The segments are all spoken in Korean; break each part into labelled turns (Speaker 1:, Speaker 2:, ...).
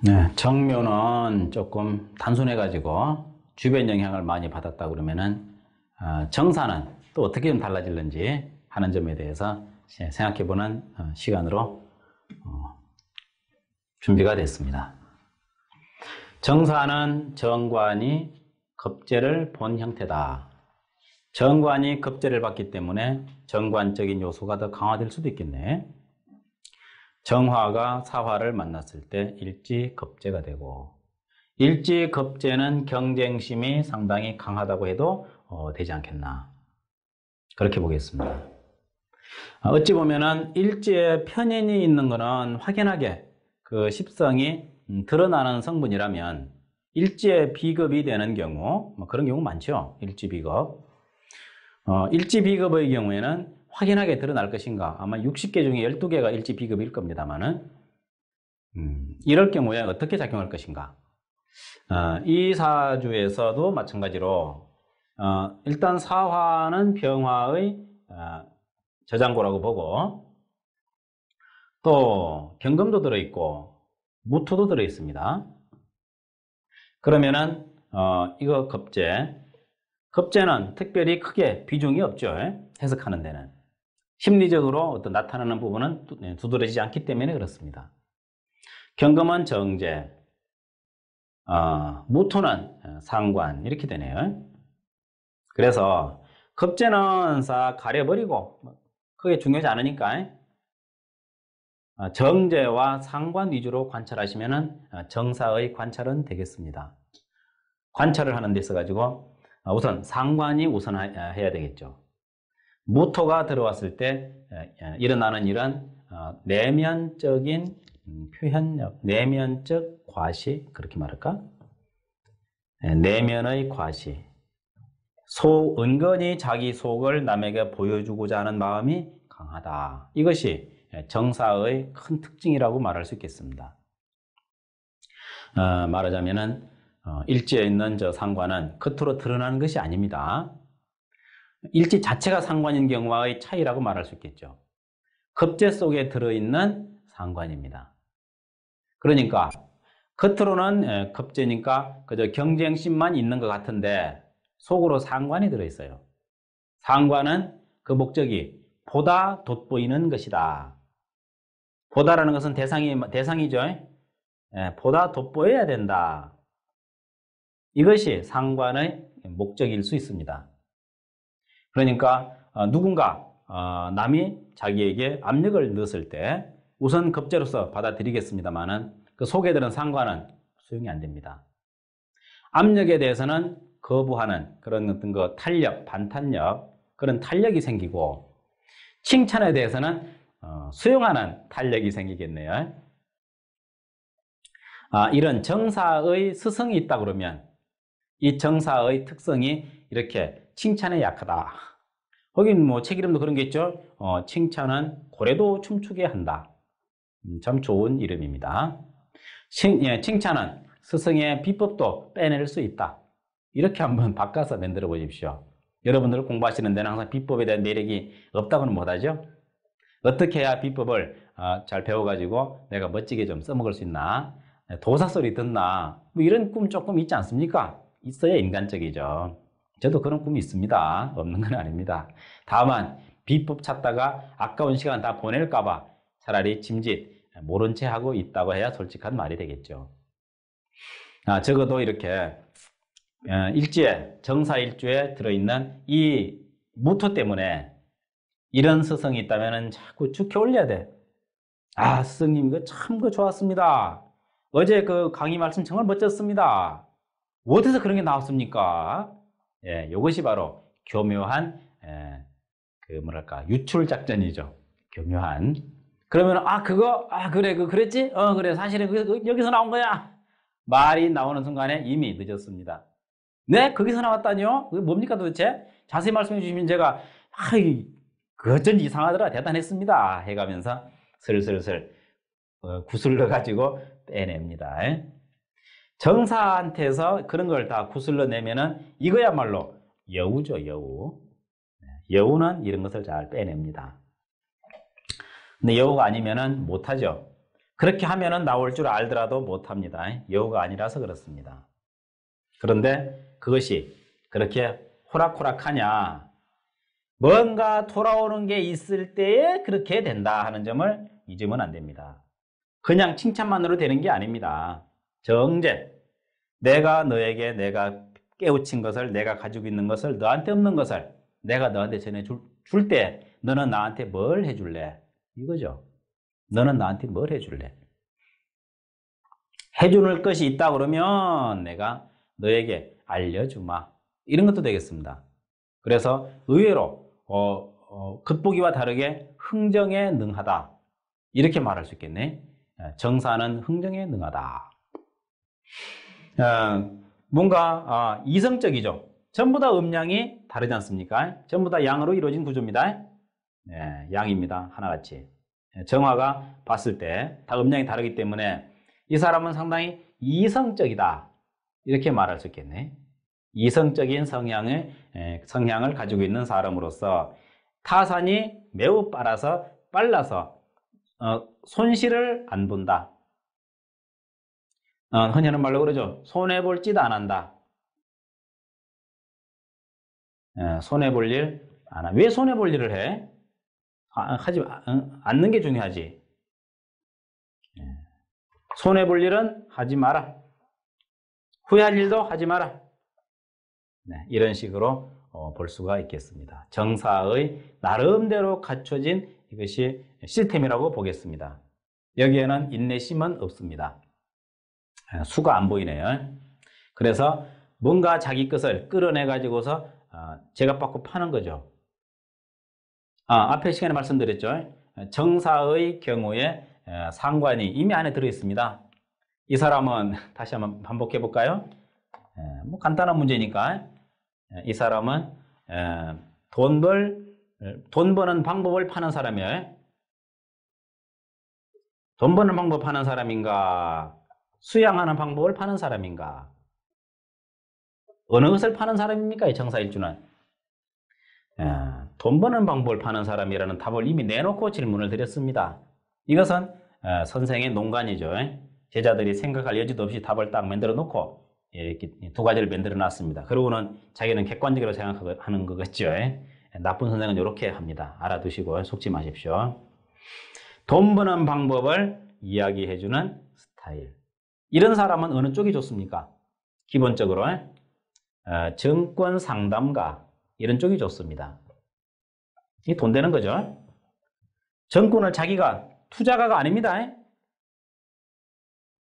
Speaker 1: 네, 정묘는 조금 단순해가지고 주변 영향을 많이 받았다 그러면은 정사는 또 어떻게 좀 달라질는지 하는 점에 대해서 생각해보는 시간으로 준비가 됐습니다. 정사는 정관이 겁재를 본 형태다. 정관이 겁재를 받기 때문에 정관적인 요소가 더 강화될 수도 있겠네. 정화가 사화를 만났을 때 일지겁재가 되고, 일지겁재는 경쟁심이 상당히 강하다고 해도 되지 않겠나, 그렇게 보겠습니다. 어찌 보면은 일지에 편인이 있는 것은 확연하게 그 십성이 드러나는 성분이라면 일지에 비겁이 되는 경우, 그런 경우 많죠. 일지비겁. 일지비겁의 경우에는 확연하게 드러날 것인가? 아마 60개 중에 12개가 일지비급일 겁니다만은, 이럴 경우에 어떻게 작용할 것인가? 이 사주에서도 마찬가지로, 일단 사화는 병화의 저장고라고 보고, 또 경금도 들어있고, 무토도 들어있습니다. 그러면은, 이거 겁재는 특별히 크게 비중이 없죠. 해석하는 데는. 심리적으로 어떤 나타나는 부분은 두드러지지 않기 때문에 그렇습니다. 경금은 정제, 무토는 상관, 이렇게 되네요. 그래서 겁재는 싹 가려버리고 그게 중요하지 않으니까 정제와 상관 위주로 관찰하시면 정사의 관찰은 되겠습니다. 관찰을 하는 데 있어가지고 우선 상관이 우선해야 되겠죠. 무토가 들어왔을 때 일어나는 이런 내면적인 표현력, 내면적 과시, 그렇게 말할까? 내면의 과시. 은근히 자기 속을 남에게 보여주고자 하는 마음이 강하다. 이것이 정사의 큰 특징이라고 말할 수 있겠습니다. 말하자면은 일지에 있는 저 상관은 겉으로 드러나는 것이 아닙니다. 일지 자체가 상관인 경우와의 차이라고 말할 수 있겠죠. 겁재 속에 들어있는 상관입니다. 그러니까 겉으로는 겁재니까 그저 경쟁심만 있는 것 같은데 속으로 상관이 들어있어요. 상관은 그 목적이 보다 돋보이는 것이다. 보다라는 것은 대상이죠. 보다 돋보여야 된다. 이것이 상관의 목적일 수 있습니다. 그러니까 누군가 남이 자기에게 압력을 넣었을 때 우선 겁재로서 받아들이겠습니다만은 그 속에 들은 상관은 수용이 안 됩니다. 압력에 대해서는 거부하는 그런 어떤 그 탄력, 반탄력, 그런 탄력이 생기고, 칭찬에 대해서는 수용하는 탄력이 생기겠네요. 이런 정사의 스성이 있다 그러면 이 정사의 특성이 이렇게 칭찬에 약하다. 거긴 뭐 책 이름도 그런 게 있죠. 칭찬은 고래도 춤추게 한다. 참 좋은 이름입니다. 칭찬은 스승의 비법도 빼낼 수 있다. 이렇게 한번 바꿔서 만들어 보십시오. 여러분들 공부하시는 데는 항상 비법에 대한 매력이 없다고는 못하죠. 어떻게 해야 비법을 잘 배워가지고 내가 멋지게 좀 써먹을 수 있나? 도사 소리 듣나? 뭐 이런 꿈 조금 있지 않습니까? 있어야 인간적이죠. 저도 그런 꿈이 있습니다. 없는 건 아닙니다. 다만 비법 찾다가 아까운 시간 다 보낼까봐 차라리 짐짓 모른 채 하고 있다고 해야 솔직한 말이 되겠죠. 적어도 이렇게 정사일주에 들어있는 이 무토 때문에 이런 스승이 있다면 자꾸 축해 올려야 돼. 스승님 이거 참 좋았습니다. 어제 그 강의 말씀 정말 멋졌습니다. 어디서 그런 게 나왔습니까? 이것이 바로 교묘한 유출 작전이죠. 교묘한. 그러면 그래 그랬지? 그래 사실은 여기서 나온 거야. 말이 나오는 순간에 이미 늦었습니다. 네? 거기서 나왔다뇨? 그게 뭡니까 도대체? 자세히 말씀해 주시면 제가 그 어쩐지 이상하더라, 대단했습니다 해가면서 슬슬슬 구슬러 가지고 빼냅니다. 정사한테서 그런 걸 다 구슬러 내면은 이거야말로 여우죠, 여우. 여우는 이런 것을 잘 빼냅니다. 근데 여우가 아니면은 못하죠. 그렇게 하면은 나올 줄 알더라도 못합니다. 여우가 아니라서 그렇습니다. 그런데 그것이 그렇게 호락호락하냐? 뭔가 돌아오는 게 있을 때에 그렇게 된다 하는 점을 잊으면 안 됩니다. 그냥 칭찬만으로 되는 게 아닙니다. 정제, 내가 너에게 내가 깨우친 것을, 내가 가지고 있는 것을, 너한테 없는 것을 내가 너한테 전해줄 때 너는 나한테 뭘 해줄래? 이거죠. 너는 나한테 뭘 해줄래? 해줄 것이 있다 그러면 내가 너에게 알려주마. 이런 것도 되겠습니다. 그래서 의외로 겉보기와 다르게 흥정에 능하다. 이렇게 말할 수 있겠네. 정사는 흥정에 능하다. 뭔가 이성적이죠. 전부 다 음양이 다르지 않습니까? 전부 다 양으로 이루어진 구조입니다. 네, 양입니다. 하나같이. 정화가 봤을 때 다 음양이 다르기 때문에 이 사람은 상당히 이성적이다. 이렇게 말할 수 있겠네. 이성적인 성향을 가지고 있는 사람으로서 타산이 매우 빨라서 손실을 안 본다. 흔히 하는 말로 그러죠. 손해볼 짓 안 한다. 손해볼 일 안 한다. 왜 손해볼 일을 해? 하지 않는 게 중요하지. 손해볼 일은 하지 마라. 후회할 일도 하지 마라. 네, 이런 식으로 볼 수가 있겠습니다. 정사의 나름대로 갖춰진 이것이 시스템이라고 보겠습니다. 여기에는 인내심은 없습니다. 수가 안 보이네요. 그래서 뭔가 자기 것을 끌어내 가지고서 제값 받고 파는 거죠. 앞에 시간에 말씀드렸죠. 정사의 경우에 상관이 이미 안에 들어 있습니다. 이 사람은 다시 한번 반복해 볼까요? 뭐 간단한 문제니까 이 사람은 돈 버는 방법을 파는 사람이에요. 돈 버는 방법 파는 사람인가? 수양하는 방법을 파는 사람인가? 어느 것을 파는 사람입니까? 이 정사일주는. 돈 버는 방법을 파는 사람이라는 답을 이미 내놓고 질문을 드렸습니다. 이것은 선생의 농간이죠. 제자들이 생각할 여지도 없이 답을 딱 만들어 놓고 이렇게 두 가지를 만들어 놨습니다. 그러고는 자기는 객관적으로 생각하는 거겠죠. 나쁜 선생은 이렇게 합니다. 알아두시고 속지 마십시오. 돈 버는 방법을 이야기해주는 스타일. 이런 사람은 어느 쪽이 좋습니까? 기본적으로 증권 상담가 이런 쪽이 좋습니다. 이 돈 되는 거죠. 정권을 자기가 투자가가 아닙니다.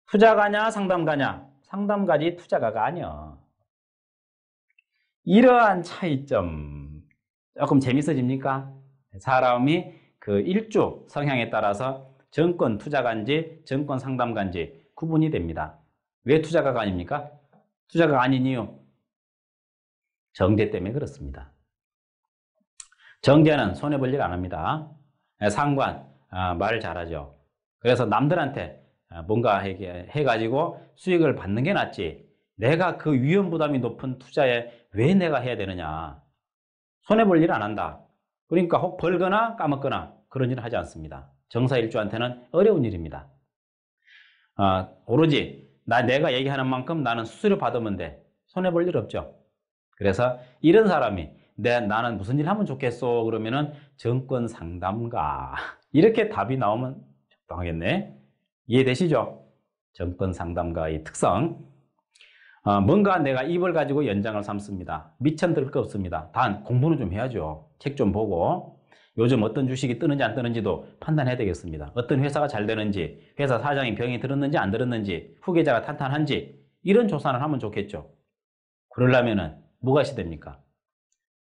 Speaker 1: 투자가냐 상담가냐? 상담가지 투자가가 아니야. 이러한 차이점 조금 재밌어집니까? 사람이 그 일주 성향에 따라서 정권 투자가인지 정권 상담가인지 구분이 됩니다. 왜 투자가가 아닙니까? 투자가가 아닌 이유 정제 때문에 그렇습니다. 정제는 손해볼 일 안 합니다. 상관 말 잘하죠. 그래서 남들한테 뭔가 해가지고 수익을 받는 게 낫지 내가 그 위험 부담이 높은 투자에 왜 내가 해야 되느냐. 손해볼 일 안 한다. 그러니까 혹 벌거나 까먹거나 그런 일을 하지 않습니다. 정사일주한테는 어려운 일입니다. 오로지 내가 얘기하는 만큼 나는 수수료 받으면 돼. 손해볼 일 없죠. 그래서 이런 사람이 나는 무슨 일 하면 좋겠어 그러면은 정권 상담가 이렇게 답이 나오면 적당하겠네. 이해되시죠? 정권 상담가의 특성. 뭔가 내가 입을 가지고 연장을 삼습니다. 미천 들 거 없습니다. 단 공부는 좀 해야죠. 책 좀 보고 요즘 어떤 주식이 뜨는지 안 뜨는지도 판단해야 되겠습니다. 어떤 회사가 잘 되는지, 회사 사장이 병이 들었는지 안 들었는지, 후계자가 탄탄한지 이런 조사를 하면 좋겠죠. 그러려면은 뭐가 있어야 됩니까?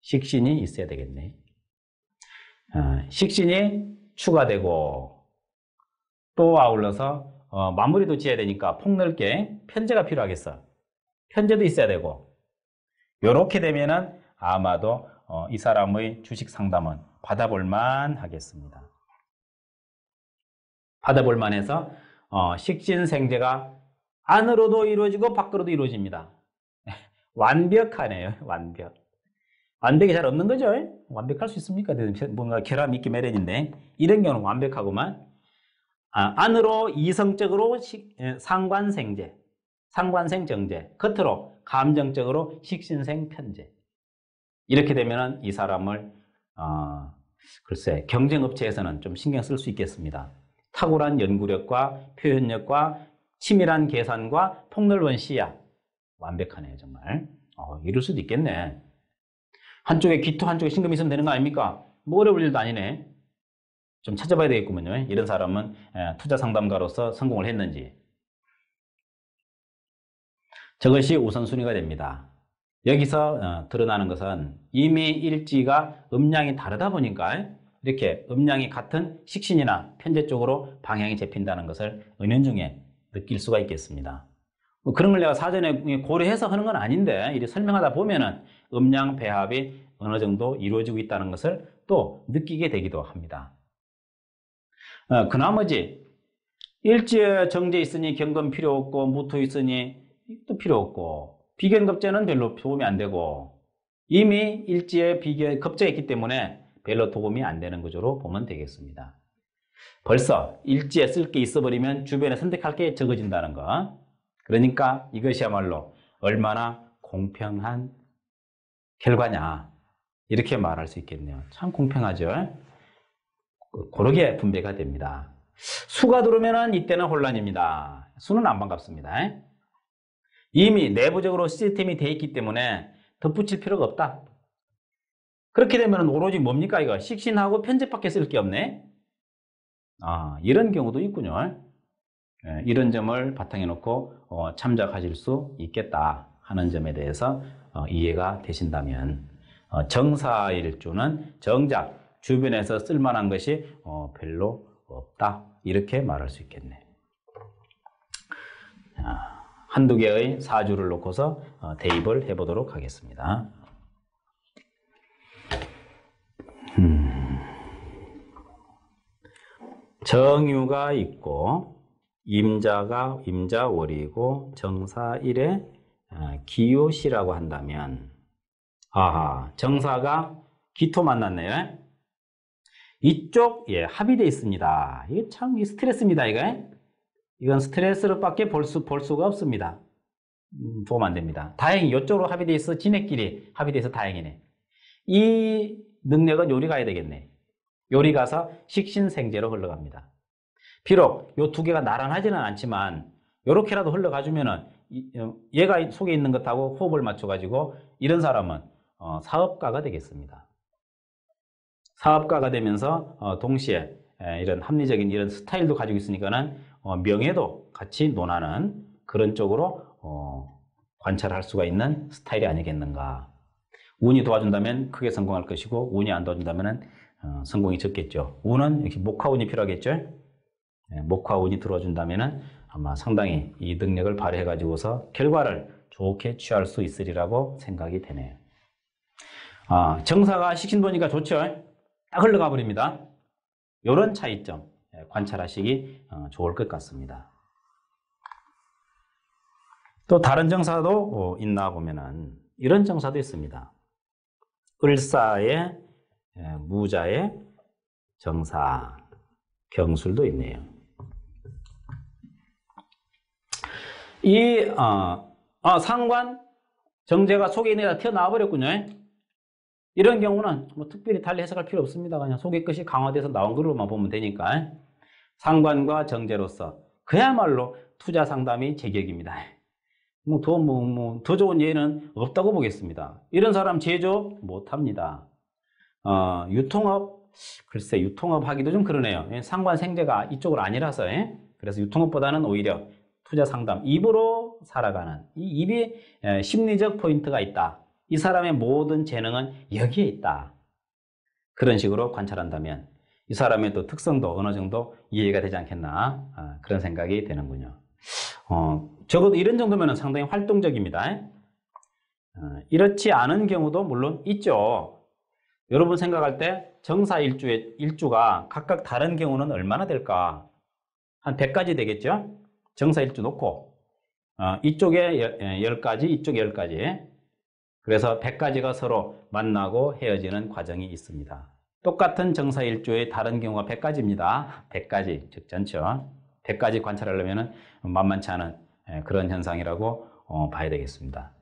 Speaker 1: 식신이 있어야 되겠네. 식신이 추가되고 또 아울러서 마무리도 지어야 되니까 폭넓게 편제가 필요하겠어. 편제도 있어야 되고 이렇게 되면은 아마도 이 사람의 주식 상담은 받아볼만 하겠습니다. 받아볼만 해서 식신생재가 안으로도 이루어지고 밖으로도 이루어집니다. 완벽하네요. 완벽이 잘 없는 거죠. 완벽할 수 있습니까? 뭔가 결함이 있기 마련인데 이런 경우는 완벽하구만. 안으로 이성적으로 상관생제, 상관생정제, 겉으로 감정적으로 식신생편제. 이렇게 되면은 이 사람을 글쎄 경쟁업체에서는 좀 신경 쓸 수 있겠습니다. 탁월한 연구력과 표현력과 치밀한 계산과 폭넓은 시야. 완벽하네요, 정말. 이럴 수도 있겠네. 한쪽에 기토, 한쪽에 신금이 있으면 되는 거 아닙니까? 뭐 어려울 일도 아니네. 좀 찾아봐야 되겠구먼요. 이런 사람은 투자 상담가로서 성공을 했는지. 저것이 우선순위가 됩니다. 여기서 드러나는 것은 이미 일지가 음량이 다르다 보니까 이렇게 음량이 같은 식신이나 편제 쪽으로 방향이 잡힌다는 것을 은연중에 느낄 수가 있겠습니다. 뭐 그런 걸 내가 사전에 고려해서 하는 건 아닌데 이렇게 설명하다 보면은 음량 배합이 어느 정도 이루어지고 있다는 것을 또 느끼게 되기도 합니다. 그 나머지 일지에 정제 있으니 경금 필요 없고 무토 있으니 또 필요 없고 비견급제는 별로 도움이 안 되고 이미 일지에 급제가 있기 때문에 별로 도움이 안 되는 구조로 보면 되겠습니다. 벌써 일지에 쓸 게 있어버리면 주변에 선택할 게 적어진다는 거. 그러니까 이것이야말로 얼마나 공평한 결과냐 이렇게 말할 수 있겠네요. 참 공평하죠. 고르게 분배가 됩니다. 수가 들어오면 이때는 혼란입니다. 수는 안 반갑습니다. 이미 내부적으로 시스템이 되어 있기 때문에 덧붙일 필요가 없다. 그렇게 되면 오로지 뭡니까 이거? 식신하고 편제밖에 쓸 게 없네. 이런 경우도 있군요. 이런 점을 바탕에 놓고 참작하실 수 있겠다 하는 점에 대해서 이해가 되신다면 정사일주는 정작 주변에서 쓸만한 것이 별로 없다 이렇게 말할 수 있겠네. 한두 개의 사주를 놓고서 대입을 해보도록 하겠습니다. 정유가 있고 임자월이고 정사일에 기요시라고 한다면 정사가 기토 만났네요. 이쪽 합이 되어 있습니다. 이게 참 스트레스입니다. 이건 스트레스로밖에 볼 수가 없습니다. 도움 안 됩니다. 다행히 이쪽으로 합이 되어 있어 지네끼리 합이 되어서 다행이네. 이 능력은 요리 가야 되겠네. 요리 가서 식신생제로 흘러갑니다. 비록 요 두 개가 나란하지는 않지만 요렇게라도 흘러가주면은 얘가 속에 있는 것하고 호흡을 맞춰가지고 이런 사람은 사업가가 되겠습니다. 사업가가 되면서 동시에 이런 합리적인 이런 스타일도 가지고 있으니까는 명예도 같이 논하는 그런 쪽으로 관찰할 수가 있는 스타일이 아니겠는가. 운이 도와준다면 크게 성공할 것이고 운이 안 도와준다면 성공이 적겠죠. 운은 역시 목화운이 필요하겠죠. 목화운이 들어준다면 아마 상당히 이 능력을 발휘해 가지고서 결과를 좋게 취할 수 있으리라고 생각이 되네요. 정사가 식신 보니까 좋죠. 딱 흘러가 버립니다. 이런 차이점 관찰하시기 좋을 것 같습니다. 또 다른 정사도 있나 보면은 이런 정사도 있습니다. 을사의 무자의 정사 경술도 있네요. 이 상관 정제가 속에 있는 애가 튀어나와 버렸군요. 이런 경우는 뭐 특별히 달리 해석할 필요 없습니다. 그냥 속의 것이 강화돼서 나온 걸로만 보면 되니까. 상관과 정제로서 그야말로 투자 상담이 제격입니다. 더 좋은 예는 없다고 보겠습니다. 이런 사람 제조 못합니다. 유통업, 글쎄 유통업 하기도 좀 그러네요. 상관 생제가 이쪽으로 아니라서. 그래서 유통업보다는 오히려 투자 상담, 입으로 살아가는 이 입이 심리적 포인트가 있다. 이 사람의 모든 재능은 여기에 있다. 그런 식으로 관찰한다면 이 사람의 또 특성도 어느 정도 이해가 되지 않겠나 그런 생각이 되는군요. 적어도 이런 정도면 상당히 활동적입니다. 이렇지 않은 경우도 물론 있죠. 여러분 생각할 때 정사 일주가 각각 다른 경우는 얼마나 될까? 한 100가지 되겠죠? 정사 일주 놓고 이쪽에 10가지, 이쪽에 10가지. 그래서 100가지가 서로 만나고 헤어지는 과정이 있습니다. 똑같은 정사일조의 다른 경우가 100가지입니다. 100가지, 즉 전처. 100가지 관찰하려면 만만치 않은 그런 현상이라고 봐야 되겠습니다.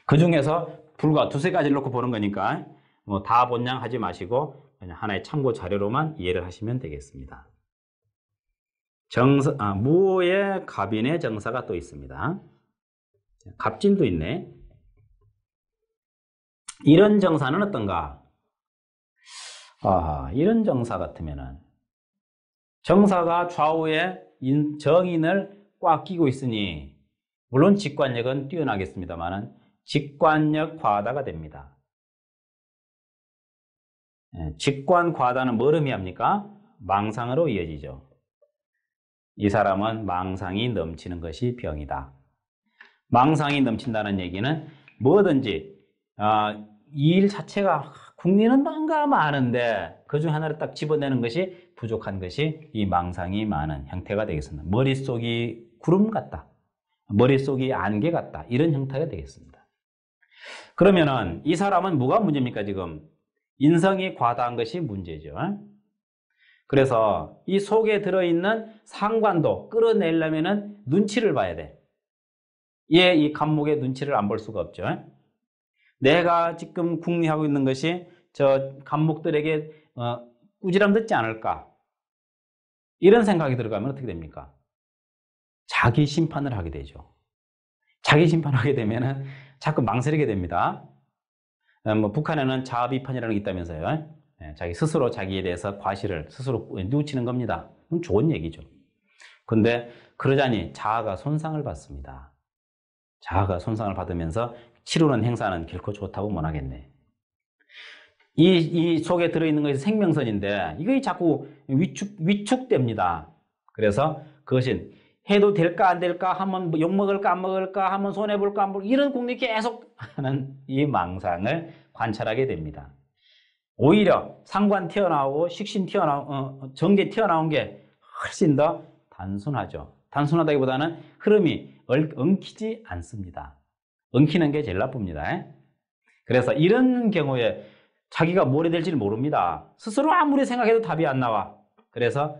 Speaker 1: 그 중에서 불과 두세 가지를 놓고 보는 거니까 뭐 다 본양 하지 마시고 그냥 하나의 참고 자료로만 이해를 하시면 되겠습니다. 무의 갑인의 정사가 또 있습니다. 갑진도 있네. 이런 정사는 어떤가? 이런 정사 같으면은 정사가 좌우에 정인을 꽉 끼고 있으니 물론 직관력은 뛰어나겠습니다만 직관력 과다가 됩니다. 직관 과다는 뭘 의미합니까? 망상으로 이어지죠. 이 사람은 망상이 넘치는 것이 병이다. 망상이 넘친다는 얘기는 뭐든지 이 일 자체가 국리는 뭔가 많은데 그 중 하나를 딱 집어내는 것이 부족한 것이 이 망상이 많은 형태가 되겠습니다. 머릿속이 구름 같다. 머릿속이 안개 같다. 이런 형태가 되겠습니다. 그러면은 이 사람은 뭐가 문제입니까? 지금 인성이 과다한 것이 문제죠. 그래서 이 속에 들어있는 상관도 끌어내려면 눈치를 봐야 돼. 이 감목의 눈치를 안 볼 수가 없죠. 내가 지금 궁리하고 있는 것이 저 감목들에게 꾸지람 듣지 않을까? 이런 생각이 들어가면 어떻게 됩니까? 자기 심판을 하게 되죠. 자기 심판하게 되면은 자꾸 망설이게 됩니다. 북한에는 자아비판이라는 게 있다면서요. 자기 스스로 자기에 대해서 과실을 스스로 뉘우치는 겁니다. 그건 좋은 얘기죠. 근데 그러자니 자아가 손상을 받습니다. 자아가 손상을 받으면서 치르는 행사는 결코 좋다고 못 하겠네. 이 속에 들어있는 것이 생명선인데 이게 자꾸 위축됩니다. 그래서 그것이 해도 될까 안 될까 하면 욕먹을까 안 먹을까 하면 손해볼까 안 볼까 이런 궁리 계속 하는 이 망상을 관찰하게 됩니다. 오히려 상관 튀어나오고 식신 정제 튀어나온 게 훨씬 더 단순하죠. 단순하다기보다는 흐름이 엉키지 않습니다. 엉키는 게 제일 나쁩니다. 그래서 이런 경우에 자기가 뭘 해야 될지 모릅니다. 스스로 아무리 생각해도 답이 안 나와. 그래서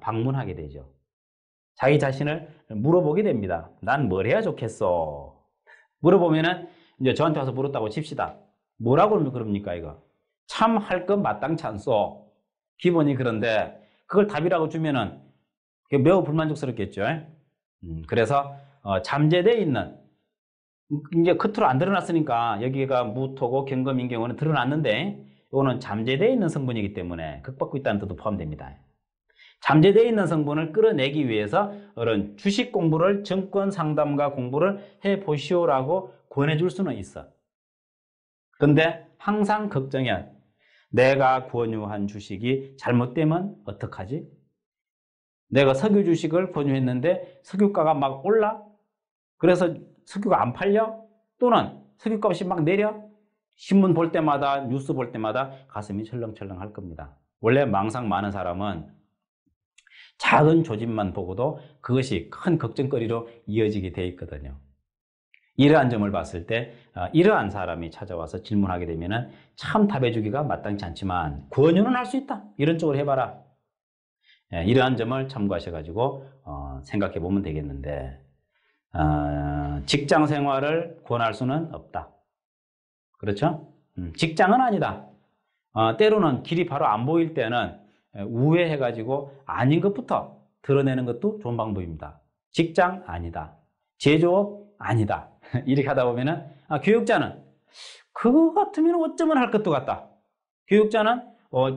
Speaker 1: 방문하게 되죠. 자기 자신을 물어보게 됩니다. 난 뭘 해야 좋겠어? 물어보면은 이제 저한테 와서 물었다고 칩시다. 뭐라고 그럽니까 이거? 참 할 것 마땅치 않소. 기본이 그런데 그걸 답이라고 주면은 매우 불만족스럽겠죠. 그래서 잠재되어 있는 이제 겉으로 안 드러났으니까 여기가 무토고 경금인경우는 드러났는데 이거는 잠재되어 있는 성분이기 때문에 극받고 있다는 뜻도 포함됩니다. 잠재되어 있는 성분을 끌어내기 위해서 이런 주식 공부를 증권 상담가 공부를 해보시오라고 권해줄 수는 있어. 근데 항상 걱정이야. 내가 권유한 주식이 잘못되면 어떡하지? 내가 석유 주식을 권유했는데 석유가가 막 올라? 그래서 석유가 안 팔려? 또는 석유값이 막 내려? 신문 볼 때마다 뉴스 볼 때마다 가슴이 철렁철렁 할 겁니다. 원래 망상 많은 사람은 작은 조짐만 보고도 그것이 큰 걱정거리로 이어지게 돼 있거든요. 이러한 점을 봤을 때 이러한 사람이 찾아와서 질문하게 되면 참 답해주기가 마땅치 않지만 권유는 할 수 있다. 이런 쪽으로 해봐라. 이러한 점을 참고하셔가지고 생각해 보면 되겠는데 직장 생활을 권할 수는 없다. 그렇죠? 직장은 아니다. 때로는 길이 바로 안 보일 때는 우회해가지고 아닌 것부터 드러내는 것도 좋은 방법입니다. 직장 아니다. 제조업 아니다. 이렇게 하다 보면은 교육자는 그거 같으면 어쩌면 할 것도 같다. 교육자는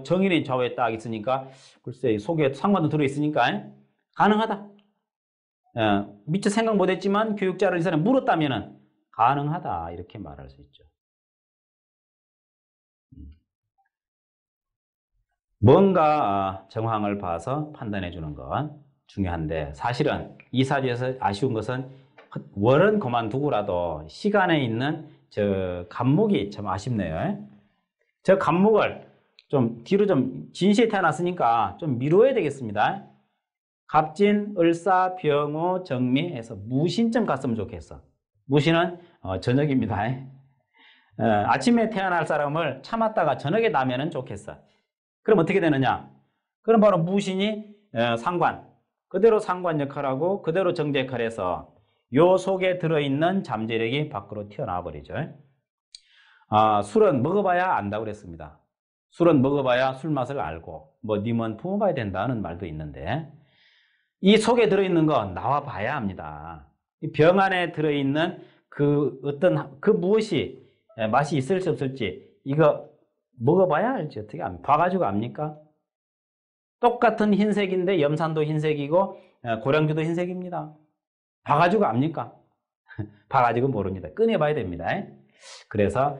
Speaker 1: 정인이 좌우에 딱 있으니까 글쎄 속에 상관도 들어있으니까 가능하다. 미처 생각 못했지만 교육자를 이 사람이 물었다면 가능하다 이렇게 말할 수 있죠. 뭔가 정황을 봐서 판단해 주는 건 중요한데 사실은 이 사주에서 아쉬운 것은 월은 그만두고라도 시간에 있는 저 간목이 참 아쉽네요. 저 간목을 좀 뒤로 좀 진시에 태어났으니까 좀 미뤄야 되겠습니다. 갑진, 을사, 병호, 정미해서 무신점 갔으면 좋겠어. 무신은 저녁입니다. 아침에 태어날 사람을 참았다가 저녁에 나면은 좋겠어. 그럼 어떻게 되느냐? 그럼 바로 무신이 상관, 그대로 상관 역할하고 그대로 정제 역할을 해서 요 속에 들어있는 잠재력이 밖으로 튀어나와 버리죠. 술은 먹어봐야 안다고 그랬습니다. 술은 먹어봐야 술 맛을 알고 뭐 님은 품어봐야 된다는 말도 있는데 이 속에 들어있는 거 나와 봐야 합니다. 이 병 안에 들어있는 그 어떤 그 무엇이 맛이 있을지 없을지 이거 먹어봐야 알지. 어떻게 봐가지고 압니까? 똑같은 흰색인데 염산도 흰색이고 고량주도 흰색입니다. 봐가지고 압니까? 봐가지고 모릅니다. 꺼내봐야 됩니다. 그래서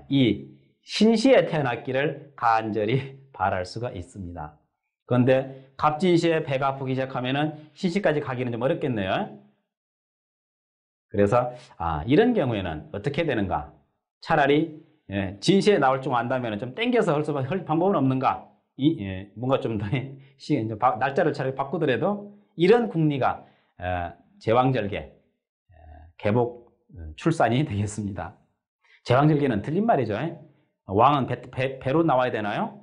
Speaker 1: 이 신시에 태어났기를 간절히 바랄 수가 있습니다. 그런데 갑진시에 배가 아프기 시작하면은 신시까지 가기는 좀 어렵겠네요. 그래서 이런 경우에는 어떻게 되는가? 차라리 진시에 나올 줄 안다면 좀 땡겨서 할 방법은 없는가? 뭔가 좀 더 날짜를 차라리 바꾸더라도 이런 국리가 제왕절개 개복 출산이 되겠습니다. 제왕절개는 틀린 말이죠. 왕은 배로 나와야 되나요?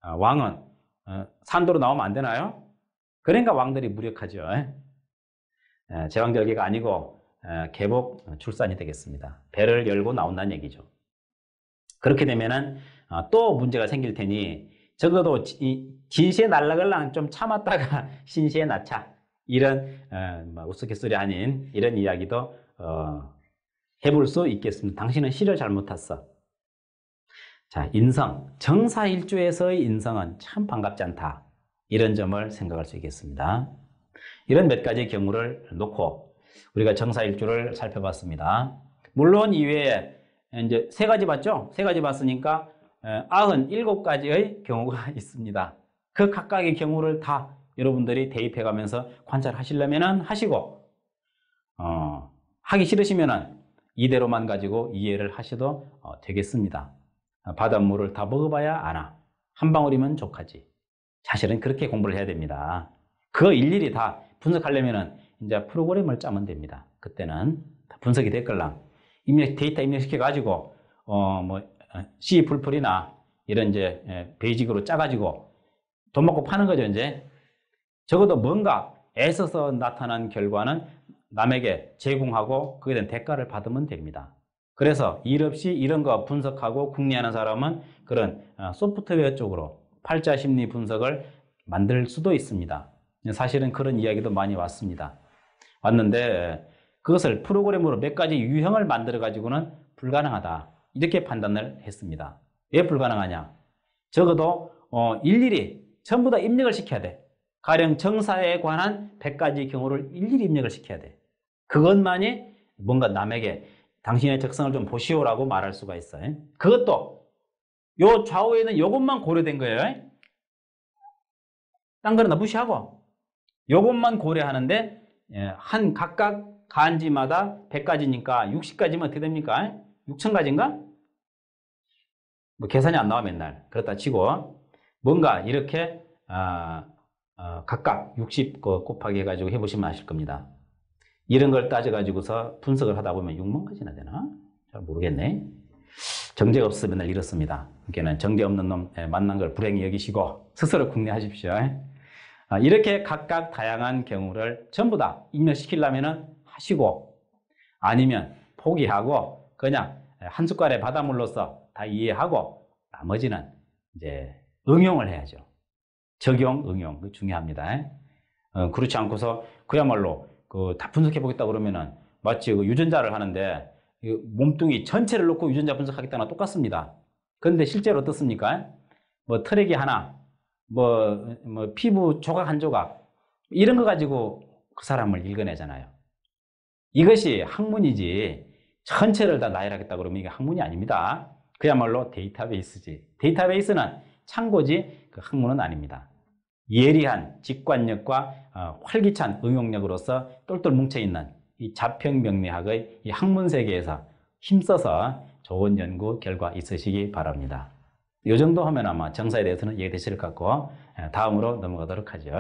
Speaker 1: 왕은 산도로 나오면 안 되나요? 그러니까 왕들이 무력하죠. 제왕절개가 아니고 개복 출산이 되겠습니다. 배를 열고 나온다는 얘기죠. 그렇게 되면은 또 문제가 생길 테니 적어도 진시에 날라갈랑 좀 참았다가 신시에 낳자 이런 우스갯소리 아닌 이런 이야기도 해볼 수 있겠습니다. 당신은 시를 잘못 탔어. 자, 인성, 정사일주에서의 인성은 참 반갑지 않다. 이런 점을 생각할 수 있겠습니다. 이런 몇 가지 경우를 놓고 우리가 정사일주를 살펴봤습니다. 물론 이외에 이제 세 가지 봤죠? 세 가지 봤으니까 97가지의 경우가 있습니다. 그 각각의 경우를 다 여러분들이 대입해 가면서 관찰하시려면 하시고 하기 싫으시면 이대로만 가지고 이해를 하셔도 되겠습니다. 바닷물을 다 먹어봐야 아나. 한 방울이면 족하지. 사실은 그렇게 공부를 해야 됩니다. 그거 일일이 다 분석하려면 이제 프로그램을 짜면 됩니다. 그때는 다 분석이 됐걸랑 데이터 입력시켜가지고 C++이나 이런 이제 베이직으로 짜가지고 돈 받고 파는 거죠. 이제 적어도 뭔가 애써서 나타난 결과는 남에게 제공하고 그에 대한 대가를 받으면 됩니다. 그래서 일 없이 이런 거 분석하고 궁리하는 사람은 그런 소프트웨어 쪽으로 팔자 심리 분석을 만들 수도 있습니다. 사실은 그런 이야기도 많이 왔는데 그것을 프로그램으로 몇 가지 유형을 만들어 가지고는 불가능하다. 이렇게 판단을 했습니다. 왜 불가능하냐? 적어도 일일이 전부 다 입력을 시켜야 돼. 가령 정사에 관한 100가지 경우를 일일이 입력을 시켜야 돼. 그것만이 뭔가 남에게 당신의 적성을 좀 보시오라고 말할 수가 있어요. 그것도 요 좌우에는 이것만 고려된 거예요. 딴 거는 다 무시하고 이것만 고려하는데 한 각각 간지마다 100가지니까 60가지면 어떻게 됩니까? 6000가지인가? 뭐 계산이 안 나와 맨날. 그렇다 치고 뭔가 이렇게 각각 60 곱하기 해가지고 해보시면 아실 겁니다. 이런 걸 따져가지고서 분석을 하다 보면 6만 가지나 되나? 잘 모르겠네. 정제가 없어서 맨날 이렇습니다. 그러니까 정제 없는 놈 만난 걸 불행히 여기시고 스스로 궁리하십시오. 이렇게 각각 다양한 경우를 전부 다 입력시키려면 하시고 아니면 포기하고 그냥 한 숟갈의 바닷물로서 다 이해하고 나머지는 이제 응용을 해야죠. 적용, 응용. 그 중요합니다. 그렇지 않고서 그야말로 다 분석해 보겠다 그러면은 마치 유전자를 하는데 몸뚱이 전체를 놓고 유전자 분석하겠다는 똑같습니다. 그런데 실제로 어떻습니까? 뭐 트레기 하나, 뭐 피부 조각 한 조각 이런 거 가지고 그 사람을 읽어내잖아요. 이것이 학문이지 전체를 다 나열하겠다 그러면 이게 학문이 아닙니다. 그야말로 데이터베이스지. 데이터베이스는 참고지 그 학문은 아닙니다. 예리한 직관력과 활기찬 응용력으로서 똘똘 뭉쳐있는 이 자평명리학의 이 학문 세계에서 힘써서 좋은 연구 결과 있으시기 바랍니다. 이 정도 하면 아마 정사에 대해서는 이해되실 것 같고 다음으로 넘어가도록 하죠.